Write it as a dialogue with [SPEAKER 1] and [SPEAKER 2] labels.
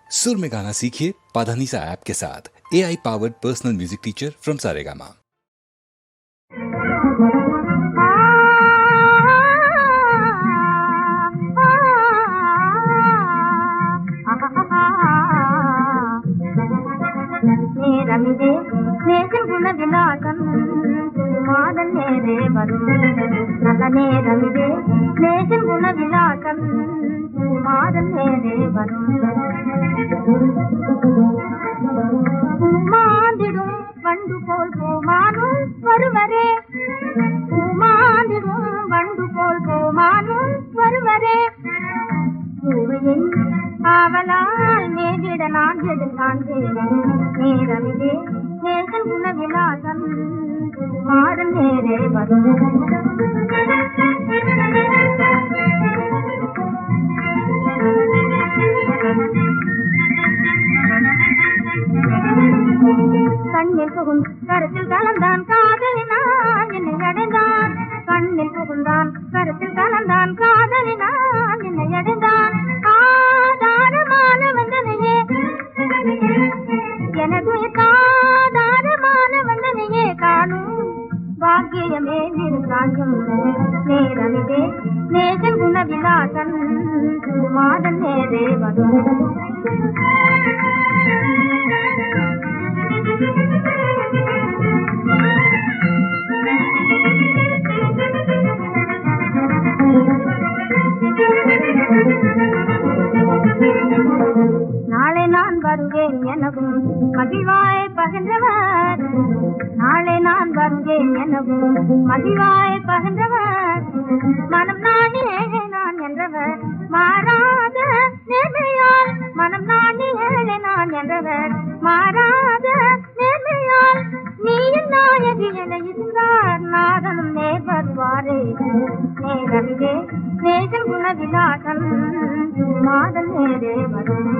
[SPEAKER 1] सुर में गाना सीखिए पाधानीसा ऐप के साथ। AI powered personal music teacher from Saregama.
[SPEAKER 2] நேரமிதே நேசம் குணவிலாசம் மாதன் நேரே வரும் நல்ல நேரமிதே நேசம் குணவிலாசம் மாதன் நேரே வரும் பூமாந்திடும் வண்டு போல் பூமானும் வருவரே பூமாந்திடும் வண்டு போல் பூமானும் வருவரே பூவையின் ஆவலால் மேதிட நான் எதிர்காண்பேன் நேரமிதே நேசன் குணவிலாசம் மாறன் நேரே வரும் கண்ணில் புகும் கருத்தில் கலந்தான் காதலினான் என்னை அடைந்தான் கண்ணில் புகுந்தான் கருத்தில் கலந்தான் காதலினான் என்னை அடைந்தான் ஆதாரமான வந்தனையே எனது ஆதாரமான வந்தனையே காணும் பாக்கியமே நிருசாயம் நேரமிதே நேசன் குணவிலாசன் மாதன் நேரே வரும் நாளை நான் வருவேன் எனவும் மகிழ்வாய் பகிர்ந்தவர் நாளை நான் வருவேன் எனவும் மகிழ்வாய் பகிர்ந்தவர் மனம் நானே நான் என்றவர் மாறாத நேர்மையால் மனம் நானே நான் என்றவர் மாறாத நேர்மையால் நீயும் நாயகி என இருந்தார் நாதனும் நேர் வருவாரே நேரமிதே நேசன் குணவிலாசம் மாதன் நேரே வரும்